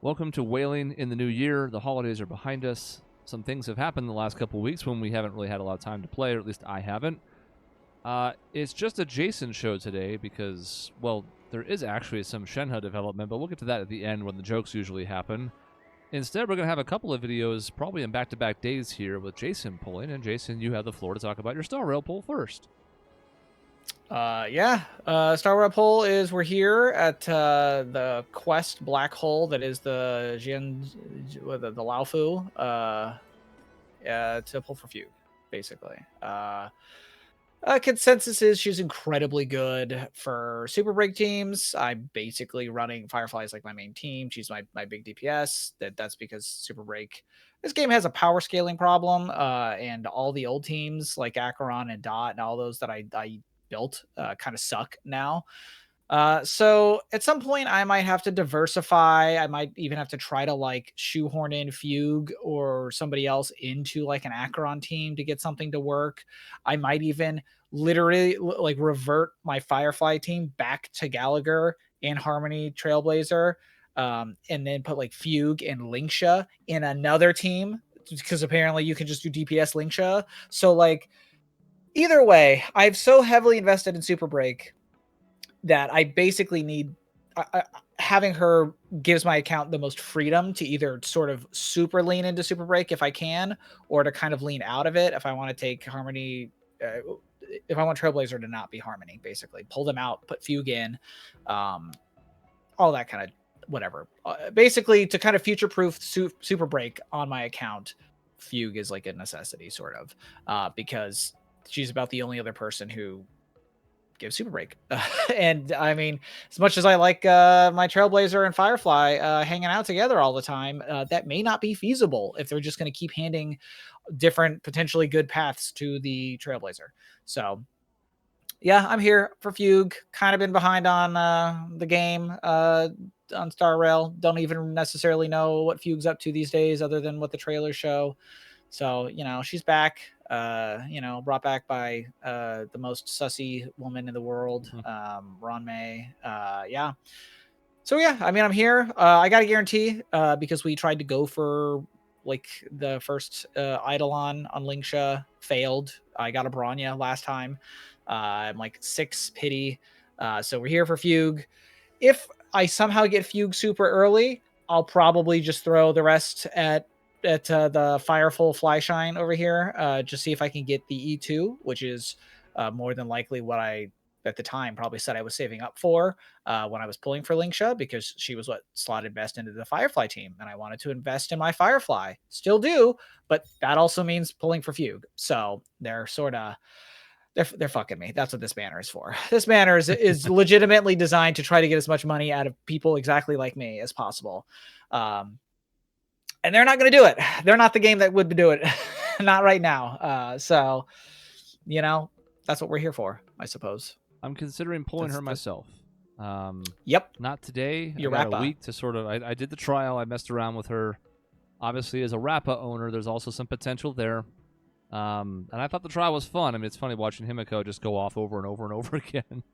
Welcome to Wailing in the New Year. The holidays are behind us. Some things have happened the last couple of weeks when we haven't really had a lot of time to play, or at least I haven't. It's just a Jason show today because, well, there is actually some Shenhe development, but we'll get to that at the end when the jokes usually happen. Instead, we're going to have a couple of videos, probably in back-to-back days here, with Jason pulling. And Jason, you have the floor to talk about your Star Rail pull first. Star Rail poll is we're here at the quest black hole that is the the Laofu to pull for Fugue, basically. Consensus is she's incredibly good for super break teams. I'm basically running Firefly as like my main team. She's my big DPS. That's because super break. This game has a power scaling problem, and all the old teams like Acheron and Dot and all those that I built kind of suck now. So at some point I might have to diversify. I might even have to try to like shoehorn in Fugue or somebody else into like an Acheron team to get something to work. I might even literally like revert my Firefly team back to Gallagher and Harmony Trailblazer, and then put like Fugue and Linksha in another team because apparently you can just do DPS Linksha. So like either way, I've so heavily invested in Super Break that I basically need having her gives my account the most freedom to either sort of super lean into Super Break if I can, or to kind of lean out of it if I want to take Harmony. If I want Trailblazer to not be Harmony, basically pull them out, put Fugue in, all that kind of whatever. Basically, to kind of future-proof Super Break on my account, Fugue is like a necessity, sort of, because she's about the only other person who gives Super Break. And I mean, as much as I like my Trailblazer and Firefly hanging out together all the time, that may not be feasible if they're just going to keep handing different potentially good paths to the Trailblazer. So yeah, I'm here for Fugue. Kind of been behind on the game on Star Rail. Don't even necessarily know what Fugue's up to these days other than what the trailers show. So, she's back, brought back by the most sussy woman in the world, Ron May. Yeah. So, yeah, I mean, I'm here. I got a guarantee because we tried to go for like the first Eidolon on Linksha, failed. I got a Bronya last time. I'm like 6 pity. So we're here for Fugue. If I somehow get Fugue super early, I'll probably just throw the rest at the Fireful Flyshine over here, just see if I can get the E2, which is more than likely what I at the time probably said I was saving up for when I was pulling for Linksha, because she was what slotted best into the Firefly team, and I wanted to invest in my Firefly. Still do, but that also means pulling for Fugue. So they're sort of they're fucking me. That's what this banner is for. This banner is legitimately designed to try to get as much money out of people exactly like me as possible. And they're not going to do it. They're not the game that would do it. Not right now. So, that's what we're here for, I suppose. I'm considering pulling her myself. Yep. Not today. Your I got Rappa. a week to sort of... I did the trial. I messed around with her. Obviously, as a Rappa owner, there's also some potential there. And I thought the trial was fun. I mean, it's funny watching Himiko just go off over and over and over again.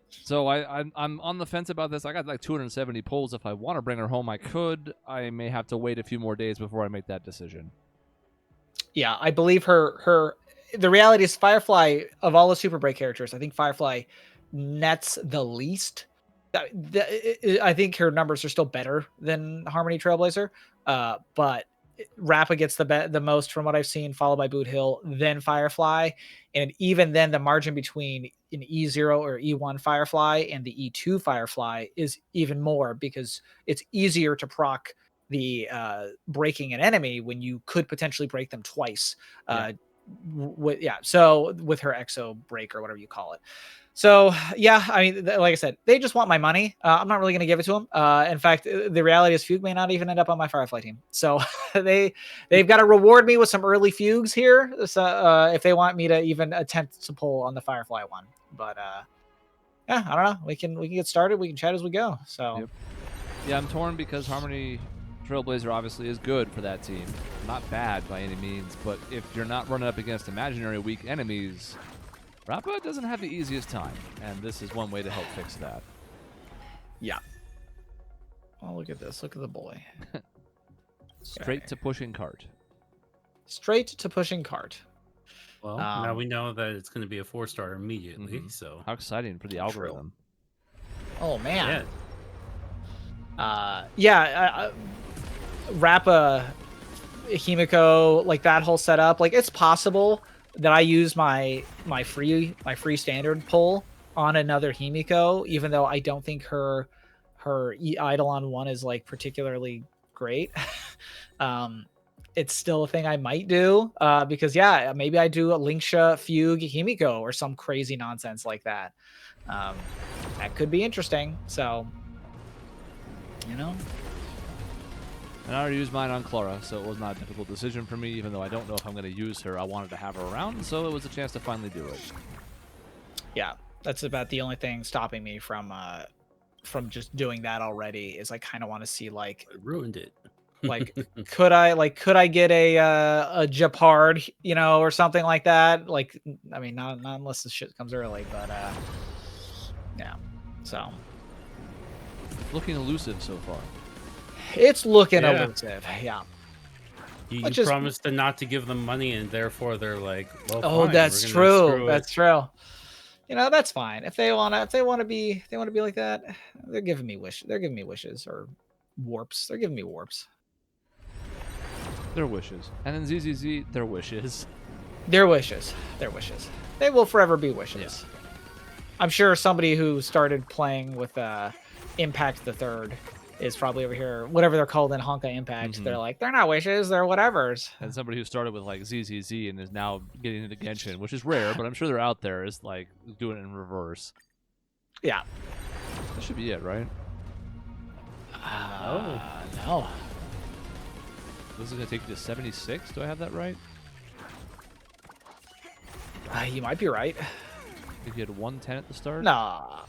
So I'm on the fence about this. I got like 270 pulls. If I want to bring her home, I could. I may have to wait a few more days before I make that decision. Yeah, I believe her. The reality is, Firefly, of all the Super Break characters, I think Firefly nets the least. I think her numbers are still better than Harmony Trailblazer, but Rappa gets the most from what I've seen, followed by Boot Hill, then Firefly, and even then the margin between an E0 or E1 Firefly and the E2 Firefly is even more, because it's easier to proc the breaking an enemy when you could potentially break them twice. So with her exo break or whatever you call it. So yeah, I mean, like I said, they just want my money. I'm not really going to give it to them. In fact, the reality is Fugue may not even end up on my Firefly team. So they've got to reward me with some early Fugues here, so, if they want me to even attempt to pull on the Firefly one. But yeah, I don't know. We can get started. We can chat as we go. So yep. Yeah, I'm torn because Harmony Trailblazer obviously is good for that team. Not bad by any means, but if you're not running up against imaginary weak enemies, Rappa doesn't have the easiest time, and this is one way to help fix that. Yeah. Well, look at this. Look at the boy. Straight Okay. to pushing cart. Straight to pushing cart. Well, now we know that it's going to be a 4-star immediately. Mhm. So How exciting for the True. algorithm. Oh man. yeah, Wrap a Himiko, like that whole setup. Like it's possible that I use my free standard pull on another Himiko, even though I don't think her Eidolon one is like particularly great. It's still a thing I might do because yeah, maybe I do a Linksha Fugue Himiko or some crazy nonsense like that. That could be interesting. So, you know. And I already used mine on Clara, so it was not a difficult decision for me, even though I don't know if I'm going to use her. I wanted to have her around, so it was a chance to finally do it. Yeah, that's about the only thing stopping me from just doing that already is I kind of want to see like it ruined it. like could I get a Japard, you know, or something like that? Like I mean not unless the shit comes early, but yeah. So Looking elusive so far. it's looking Yeah. elusive. Yeah. You Which is- promised to not to give them money, and therefore they're like, well, Oh, fine, that's we're gonna true. screw it. That's true. You know, that's fine. If they want to be like that, they're giving me wishes or warps. They're giving me warps. Their wishes. And then ZZZ, their wishes. Their wishes. Their wishes. They will forever be wishes. I'm sure somebody who started playing with Impact the Third is probably over here, whatever they're called in Honkai Impact. Mhm. They're like, they're not wishes, they're whatevers. And somebody who started with like ZZZ and is now getting into Genshin, which is rare, but I'm sure they're out there, is like doing it in reverse. Yeah. That should be it, right? No. This is going to take you to 76. Do I have that right? You might be right. I think you had 110 at the start? Nah.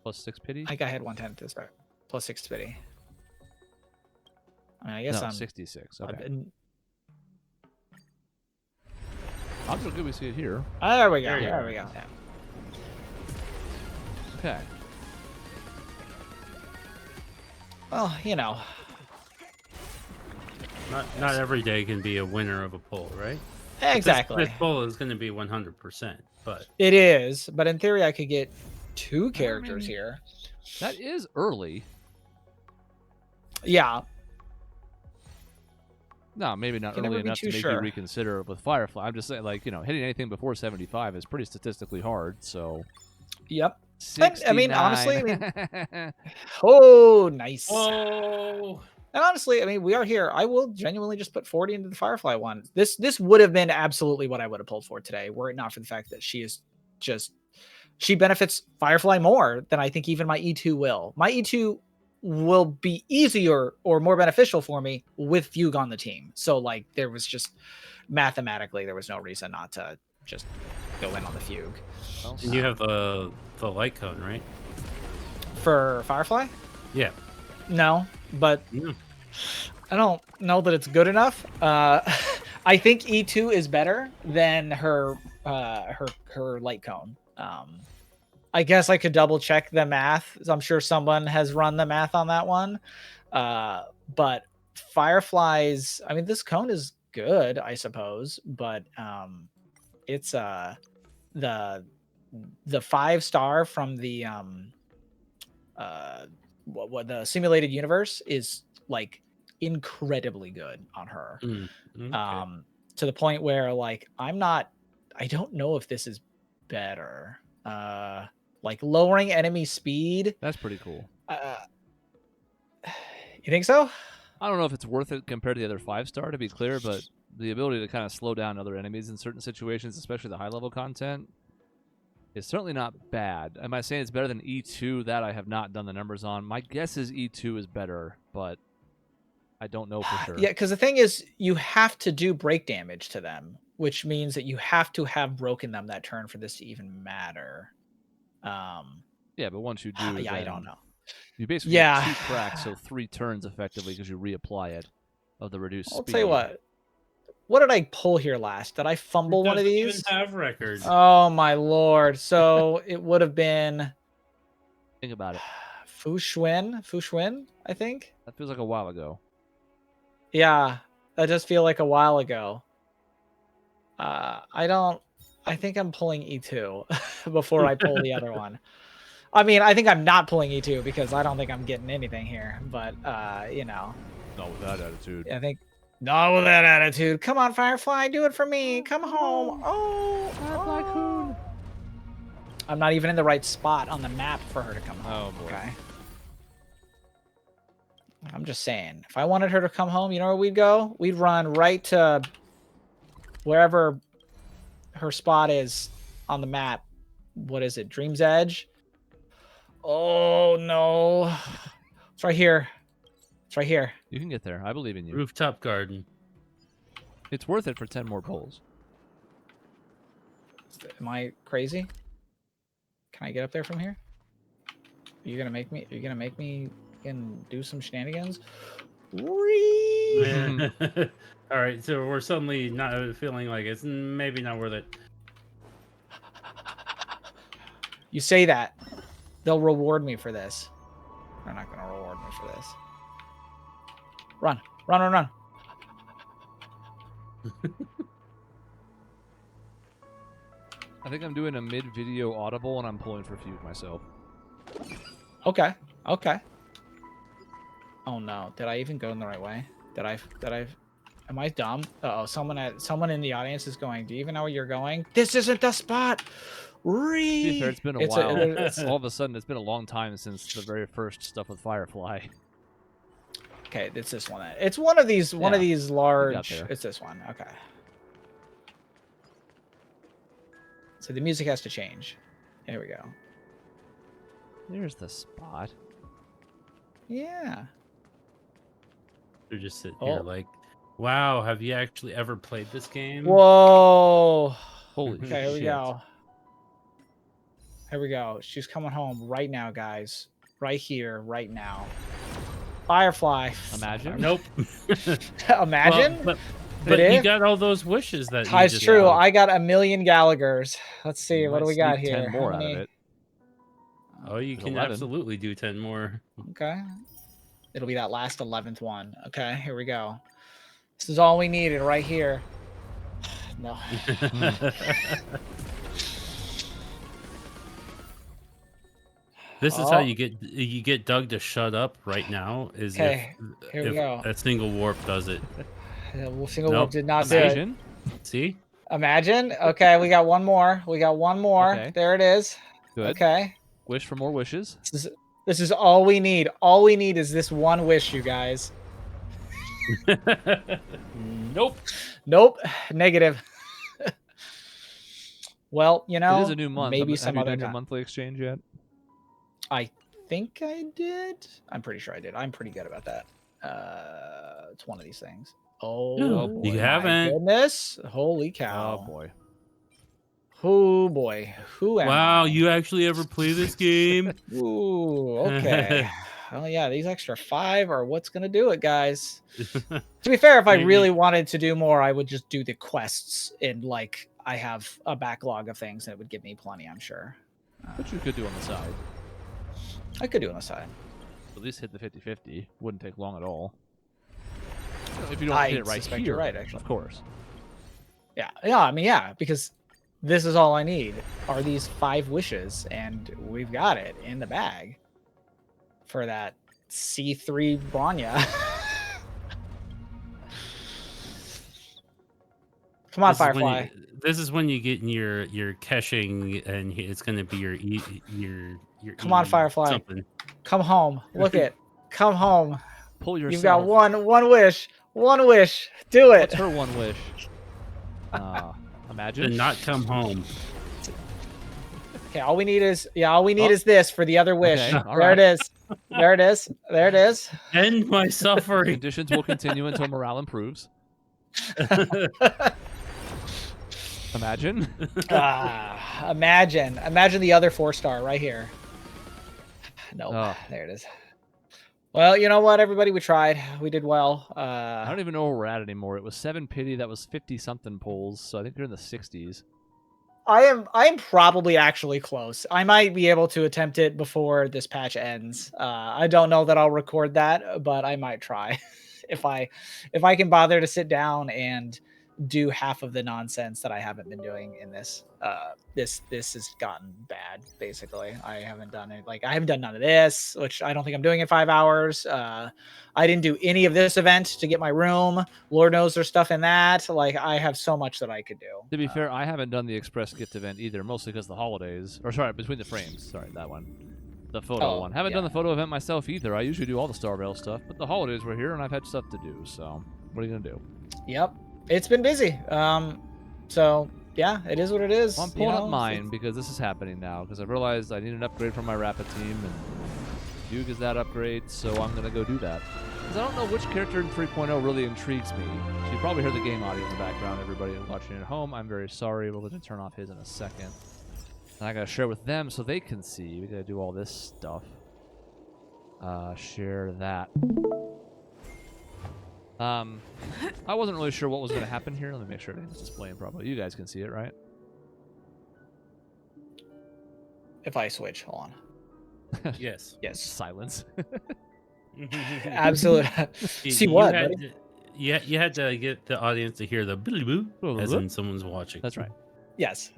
Plus 6 pity? I think I had 110 at the start. Plus 6 pity. I mean, I guess no, I'm 66. I've Okay. been- I'm so good we see it here. there we go. There you There are. we go. Yeah. Okay. Well, you know. Not every day can be a winner of a poll, right? Exactly. This poll is going to be 100%, but It is, but in theory, I could get 2 characters mean- here. That is early. Yeah. No, maybe not Can early never be enough to too make sure. you reconsider with Firefly. I'm just saying, like, hitting anything before 75 is pretty statistically hard, so... Yep. 69. I mean, honestly, oh, nice. oh, And honestly, I mean, we are here. I will genuinely just put 40 into the Firefly one. This would have been absolutely what I would have pulled for today, were it not for the fact that she benefits Firefly more than I think even my E2 will. My E2 will be easier or more beneficial for me with Fugue on the team. So like there was just mathematically there was no reason not to just go in on the Fugue. Well, and you have the light cone, right? For Firefly? Yeah. No, but Mm. I don't know that it's good enough. I think E2 is better than her light cone. I guess I could double check the math. I'm sure someone has run the math on that one. But Fireflies, I mean, this cone is good, I suppose, but it's the 5-star from the what the simulated universe is like incredibly good on her. Mm. Okay. To the point where like I don't know if this is better. Like lowering enemy speed. that's pretty cool. You think so? I don't know if it's worth it compared to the other 5-star, to be clear, but the ability to kind of slow down other enemies in certain situations, especially the high-level content, is certainly not bad. Am I saying it's better than E2? That I have not done the numbers on. My guess is E2 is better, but I don't know for sure. Yeah, because the thing is, you have to do break damage to them, which means that you have to have broken them that turn for this to even matter. Yeah, but once you do, Yeah, I then don't know. you basically Yeah. get 2 cracks, so 3 turns effectively because you reapply it of the reduced I'll speed. tell you what. What did I pull here last? Did I fumble one of Doesn't these? even have record. Oh my lord! So it would have been Think about it. Fushwin, I think. That feels like a while ago. Yeah, that does feel like a while ago. I think I'm pulling E2 before I pull the other one. I mean, I think I'm not pulling E2 because I don't think I'm getting anything here. But you know, Not with that attitude. I think not with that attitude. Come on, Firefly, do it for me. Come home. Oh, Firefly Coon. I'm not even in the right spot on the map for her to come home. Oh boy. Okay. I'm just saying, if I wanted her to come home, you know where we'd go? We'd run right to wherever her spot is on the map. What is it? Dream's Edge? Oh, no. It's right here. It's right here. You can get there. I believe in you. Rooftop garden. It's worth it for 10 more pulls. Am I crazy? Can I get up there from here? Are you gonna make me can do some shenanigans? Whee! All right, so we're suddenly not feeling like it's maybe not worth it. You say that. They'll reward me for this. They're not gonna reward me for this. Run. Run, run, run. I think I'm doing a mid-video audible, and I'm pulling for Fugue myself. Okay. Okay. Oh no! Did I even go in the right way? Did I? Am I dumb? Uh oh! Someone in the audience is going. Do you even know where you're going? This isn't the spot. To be fair, it's been a while. it's- All of a sudden, it's been a long time since the very first stuff with Firefly. okay, it's this one. It's one of these. One of Yeah, these large. there. It's this one. Okay. So the music has to change. Here we go. There's the spot. Yeah. They're just sitting here like, wow, have you actually ever played this game? Whoa. Holy Okay, shit. here we go. Here we go. She's coming home right now, guys. Right here, right now. Firefly. Imagine. Nope. Imagine. Well, but Did you it? got all those wishes that you It's just true. got. I got 1,000,000 Gallaghers. Let's see. You What do might we got sneak here? 10 more How out of many? it. Oh, you There's can 11. absolutely do 10 more. Okay. It'll be that last 11th one. Okay, here we go. This is all we needed right here. No. This is how you get Doug to shut up right now. Is Okay, here we if go. a single warp does it. The single Nope. warp did not do it. Imagine. See? Imagine. Okay, we got one more. We got one more. Okay. There it is. Good. Okay. Wish for more wishes. This is all we need. All we need is this one wish, you guys. Nope. Nope. Negative. Well, you know, It is a new month. maybe Have some you other done your time. monthly exchange yet? I think I did. I'm pretty sure I did. I'm pretty good about that. It's one of these things. Oh, boy. You my haven't. Goodness. Holy cow. Oh boy. Oh boy. Who am Wow, I? you actually ever play this game? Ooh, okay. Oh yeah, these extra 5 are what's gonna do it, guys. To be fair, if I Maybe. really wanted to do more, I would just do the quests and like I have a backlog of things that would give me plenty, I'm sure. Which you could do on the side. I could do on the side. At least hit the 50-50. Wouldn't take long at all. If you don't I hit it right suspect here, you're right, actually. of course. Yeah, I mean, yeah, because this is all I need are these 5 wishes, and we've got it in the bag for that C3 Branya. Come on, Firefly. This is when you get in your caching, and it's going to be your Come on, Firefly. Something. Come home. Look it. Come home. Pull yourself. You've got one wish. One wish. Do it. What's her one wish? Imagine. To not come home. Okay, all we need is is this for the other wish. Okay, all there right. it is. There it is. There it is. End my suffering. Conditions will continue until morale improves. Imagine. Imagine the other 4-star right here. Nope. Oh. There it is. Well, you know what, everybody, we tried. We did well. I don't even know where we're at anymore. It was 7 pity. That was 50-something pulls, so I think they're in the 60s. I am probably actually close. I might be able to attempt it before this patch ends. I don't know that I'll record that, but I might try if I can bother to sit down and do half of the nonsense that I haven't been doing in this. This has gotten bad. Basically, I haven't done it. Like I haven't done none of this, which I don't think I'm doing in 5 hours. I didn't do any of this event to get my room. Lord knows there's stuff in that. Like I have so much that I could do. To be fair, I haven't done the Express Gift event either, mostly because the holidays. Or sorry, Between the Frames. Sorry, that one. The photo one. Haven't done the photo event myself either. I usually do all the Star Rail stuff, but the holidays were here and I've had stuff to do. So what are you gonna do? Yep, it's been busy. So yeah, it is what it is. Well, I'm pulling up mine because this is happening now. Because I realized I need an upgrade for my Rapid team, and Fugue is that upgrade, so I'm gonna go do that. Because I don't know which character in 3.0 really intrigues me. So you probably heard the game audio in the background. Everybody watching at home, I'm very sorry. We're going to turn off his in a second. And I gotta share with them so they can see. We gotta do all this stuff. Share that. I wasn't really sure what was gonna happen here. Let me make sure everything's displaying properly. You guys can see it, right? If I switch, hold on. Yes. Yes. Silence. Absolute. See what? You had to get the audience to hear the boo as in someone's watching. That's right. Yes.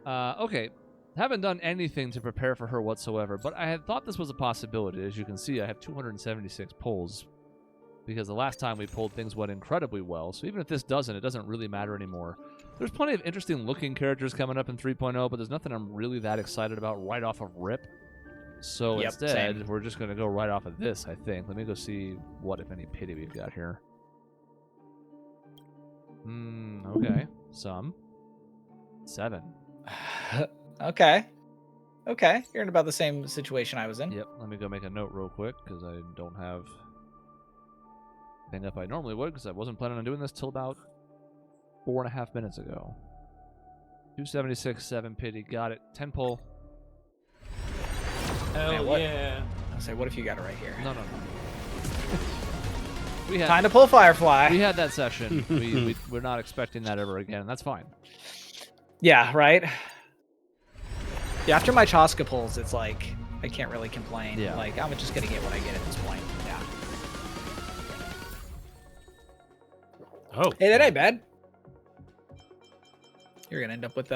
Okay. Haven't done anything to prepare for her whatsoever, but I had thought this was a possibility. As you can see, I have 276 pulls because the last time we pulled things went incredibly well. So even if this doesn't, it doesn't really matter anymore. There's plenty of interesting looking characters coming up in 3.0, but there's nothing I'm really that excited about right off of rip. So instead, we're just going to go right off of this, I think. Let me go see what, if any, pity we've got here. Okay. Some. 7. Okay. You're in about the same situation I was in. Yep. Let me go make a note real quick because I don't have thing up I normally would because I wasn't planning on doing this till about 4.5 minutes ago. 276, 7 pity. Got it. 10 pull. Hell yeah. I'll say, what if you got it right here? No. We had, Time to pull Firefly. We had that session. We're not expecting that ever again. That's fine. Yeah, right? Yeah, after my Chaska pulls, it's like, I can't really complain. Yeah. Like, I'm just going to get what I get at this point. Yeah. Oh. Hey, that ain't bad. You're going to end up with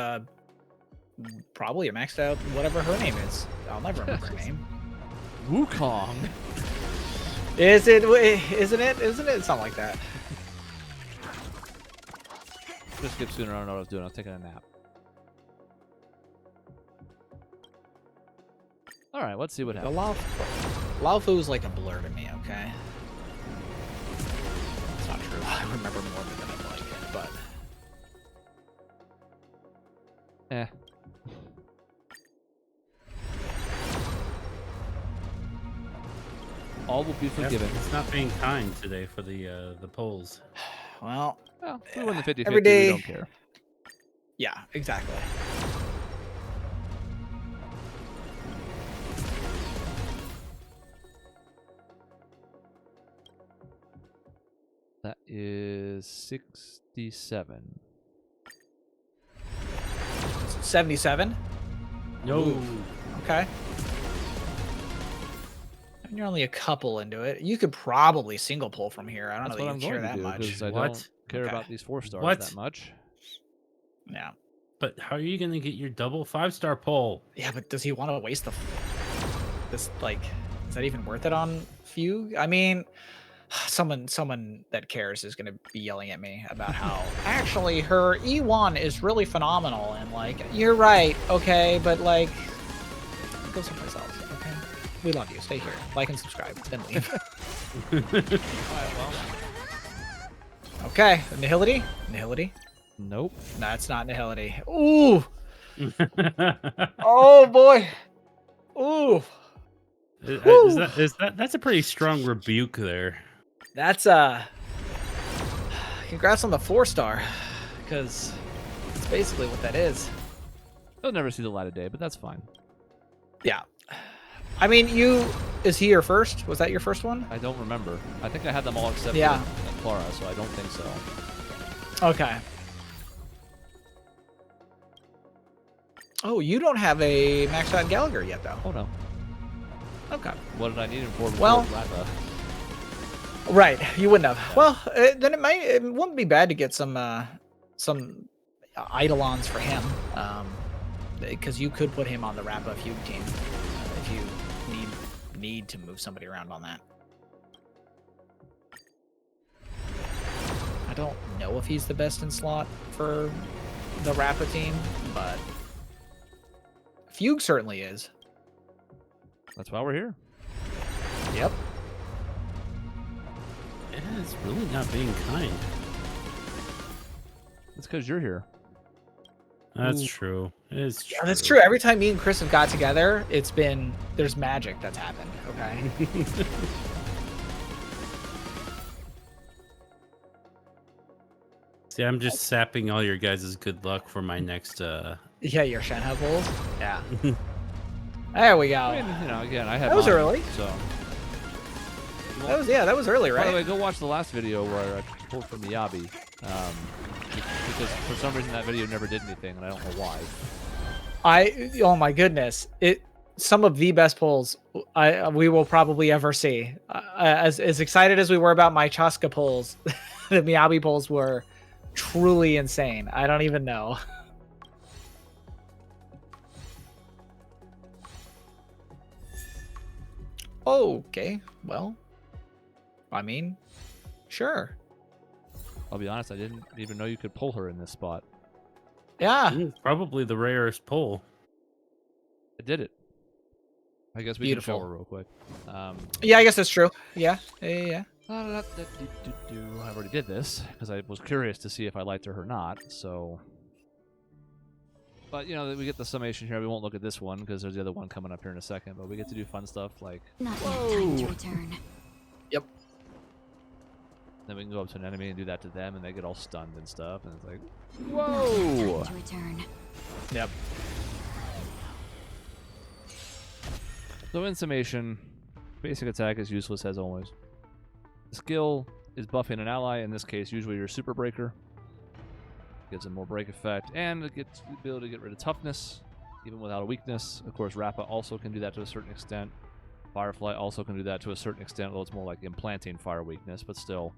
probably a maxed out whatever her name is. I'll never remember her name. Wukong. Isn't it? It's something like that. Just skip sooner. I don't know what I was doing. I was taking a nap. All right, let's see what happens. Lao Fu's like a blur to me, okay? It's not true. I remember more of it than I'd like, but... Eh. All will be forgiven. It's not being kind today for the polls. Well, we win the 50-50. every day... We don't care. Yeah, exactly. That is 67. 77? No. Ooh. Okay. And you're only a couple into it. You could probably single pull from here. I don't know that you care that much. Because I don't care about these 4-stars that much. Yeah. But how are you going to get your double 5-star pull? Yeah, but does he want to waste this, like, is that even worth it on Fugue? I mean, someone that cares is going to be yelling at me about how actually her E1 is really phenomenal. And like, you're right. Okay. But like, go someplace else. Okay. We love you. Stay here. Like and subscribe. Then leave. Alright, well. Okay. Nihility? Nihility? Nope. That's not Nihility. Ooh. Oh boy. Ooh. That's a pretty strong rebuke there. That's congrats on the 4-star, because it's basically what that is. They'll never see the light of day, but that's fine. Yeah. I mean, is he your first? Was that your first one? I don't remember. I think I had them all except for Clara, so I don't think so. Okay. Oh, you don't have a maxed out Gallagher yet, though. Oh no. Okay. What did I need him for? Well- Rappa? Right, you wouldn't have. Yeah. Well, then it wouldn't be bad to get some Eidolons for him, because you could put him on the Rappa Fugue team if you need to move somebody around on that. I don't know if he's the best in slot for the Rappa team, but Fugue certainly is. That's why we're here. Yep. Yeah, it's really not being kind. It's because you're here. That's Ooh. true. It's true. Yeah, that's true. Every time me and Chris have got together, there's magic that's happened. Okay. See, I'm just sapping all your guys' good luck for my next. Yeah, your Shenhe pulls. Yeah. There we go. I mean, again, I had That was mine, early. So That was early, by the way, right? go watch the last video where I pulled from Miyabi, because for some reason that video never did anything, and I don't know why. Oh my goodness, some of the best pulls we will probably ever see. As excited as we were about my Chaska pulls, the Miyabi pulls were truly insane. I don't even know. Okay, well, I mean, sure. I'll be honest, I didn't even know you could pull her in this spot. Yeah. Probably the rarest pull. I did it. I guess we Beautiful. can show her real quick. Yeah, I guess that's true. Yeah. Yeah. I already did this because I was curious to see if I liked her or not. So, but we get the summation here. We won't look at this one because there's the other one coming up here in a second. But we get to do fun stuff like Not yet time to return. Yep. then we can go up to an enemy and do that to them, and they get all stunned and stuff. And it's like, Not yet whoa! time to return. Yep. So in summation, basic attack is useless as always. The skill is buffing an ally, in this case usually your super breaker. Gives them more break effect, and it gets the ability to get rid of toughness, even without a weakness. Of course, Rappa also can do that to a certain extent. Firefly also can do that to a certain extent, although it's more like implanting fire weakness, but still.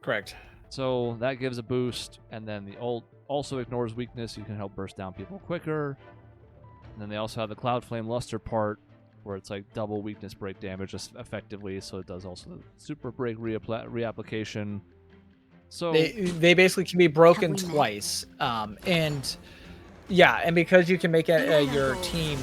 Correct. So that gives a boost, and then the ult also ignores weakness. You can help burst down people quicker. And then they also have the Cloud Flame Luster part, where it's like double weakness break damage just effectively, so it does also the super break reapplication. So They basically can be broken Have we met? twice, and because you can make your team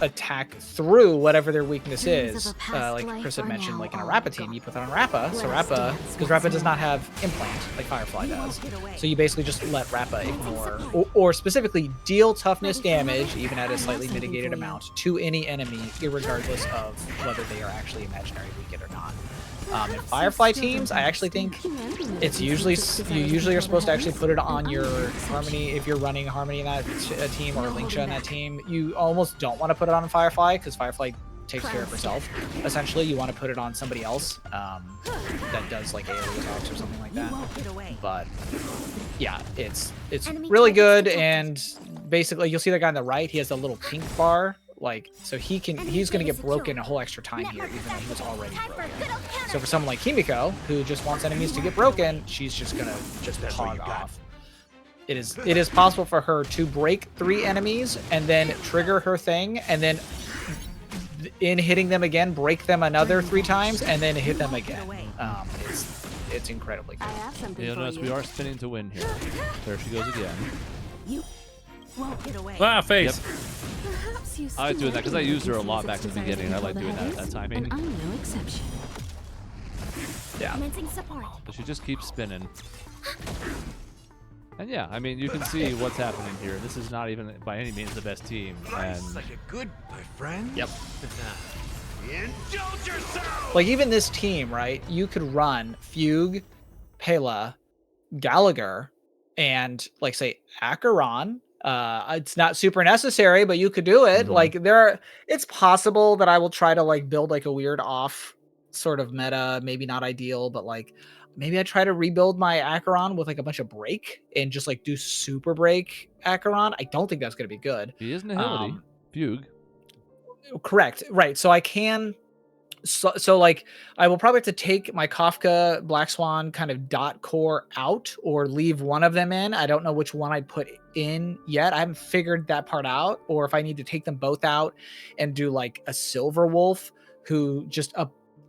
attack through whatever their weakness Dreams is, of a past like life Chris had are mentioned, now like in a all Rappa team, gone. you put that on Rappa, so Let us Rappa, dance because once Rappa does not more. have implant like Firefly You won't does, get away. so you basically just let Rappa ignore, or specifically deal toughness damage, even at a slightly mitigated amount, to any enemy, irregardless of whether they are actually imaginary weakened or not. In Firefly teams, I actually think it's usually you usually are supposed to actually put it on your Harmony if you're running Harmony in that team or Lingsha in that team. You almost don't want to put it on Firefly because Firefly takes care of herself. Essentially, you want to put it on somebody else that does like AoE attacks or something like that. But yeah, it's Enemy really targets good, detected. and basically you'll see that guy on the right. He has a little pink bar. Like, so he's gonna get broken a whole extra time here, even though he was already broken. So for someone like Kimiko, who just wants enemies to get broken, she's just gonna hog off. It is possible for her to break 3 enemies and then trigger her thing, and then in hitting them again, break them another 3 times, and then hit them again. It's incredibly good. I have something you'll for notice you. we are spinning to win here. There she goes again. You won't get away. Ah, face. Perhaps you I like doing that because I still used her a confuse lot its back in the desire to beginning. I like control doing the that at that heavens, timing. And I'm no exception. Yeah. Commencing support. But she just keeps spinning. And yeah, I mean, you can see what's happening here. This is not even by any means the best team. And like a good my friend. Yep. Indulge yourself. Like even this team, right? You could run Fugue, Pela, Gallagher, and like say Acheron. It's not super necessary, but you could do it. Mhm. Like it's possible that I will try to like build like a weird off sort of meta, maybe not ideal, but like maybe I try to rebuild my Acheron with like a bunch of break and just like do super break Acheron. I don't think that's going to be good. He is Nihility. Fugue. Correct. Right. So I can. So like I will probably have to take my Kafka Black Swan kind of dot core out or leave one of them in. I don't know which one I'd put in yet. I haven't figured that part out, or if I need to take them both out and do like a Silver Wolf who just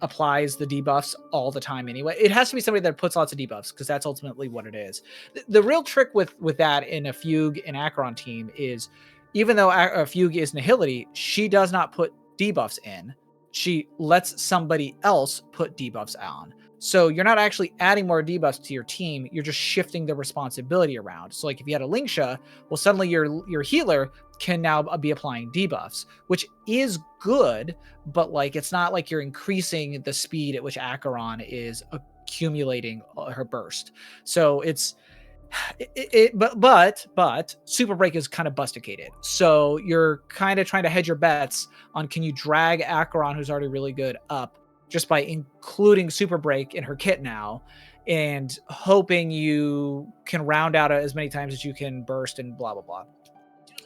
applies the debuffs all the time anyway. It has to be somebody that puts lots of debuffs because that's ultimately what it is. The real trick with that in a Fugue and Acheron team is, even though Fugue is Nihility, she does not put debuffs in. She lets somebody else put debuffs on. So you're not actually adding more debuffs to your team. You're just shifting the responsibility around. So like if you had a Lingsha, well, suddenly your healer can now be applying debuffs, which is good, but like it's not like you're increasing the speed at which Acheron is accumulating her burst. So it's but Super Break is kind of busticated. So you're kind of trying to hedge your bets on, can you drag Acheron, who's already really good, up just by including Super Break in her kit now, and hoping you can round out as many times as you can burst and blah blah blah.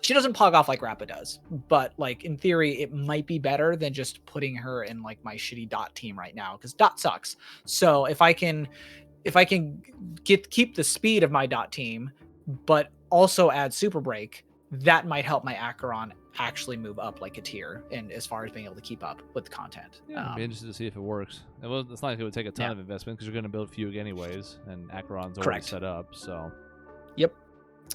She doesn't pog off like Rappa does, but like in theory, it might be better than just putting her in like my shitty Dot team right now, because Dot sucks. So if I can keep the speed of my Dot team, but also add Super Break, that might help my Acheron actually move up like a tier, and as far as being able to keep up with the content. Yeah, I'd be interested to see if it works. It's not like it would take a ton of investment because you're going to build Fugue anyways, and Acheron's already set up. So, yep.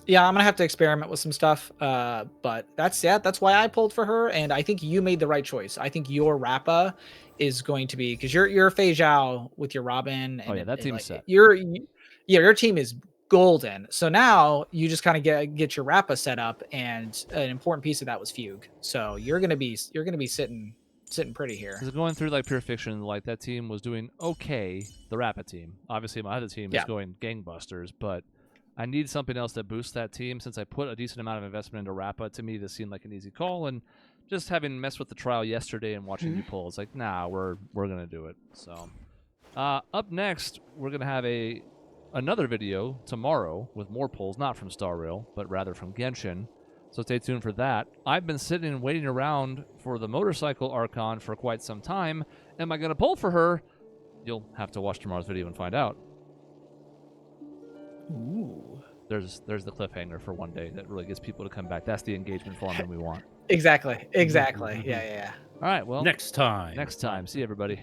Yeah, I'm gonna have to experiment with some stuff, but that's why I pulled for her, and I think you made the right choice. I think your Rappa is going to be, because you're Fei Zhao with your Robin. And that team's like, set. Your team is golden. So now you just kind of get your Rappa set up, and an important piece of that was Fugue. So you're gonna be sitting pretty here. Because going through like Pure Fiction, like that team was doing okay. The Rappa team, obviously, my other team is going gangbusters, but I need something else to boost that team. Since I put a decent amount of investment into Rappa, to me this seemed like an easy call. And just having messed with the trial yesterday and watching you pull, it's like, nah, we're gonna do it. So, up next, we're gonna have another video tomorrow with more pulls, not from Star Rail, but rather from Genshin. So stay tuned for that. I've been sitting and waiting around for the motorcycle Archon for quite some time. Am I gonna pull for her? You'll have to watch tomorrow's video and find out. Ooh. There's the cliffhanger for one day that really gets people to come back. That's the engagement formula we want. Exactly. Yeah. All right, well, next time. See you, everybody.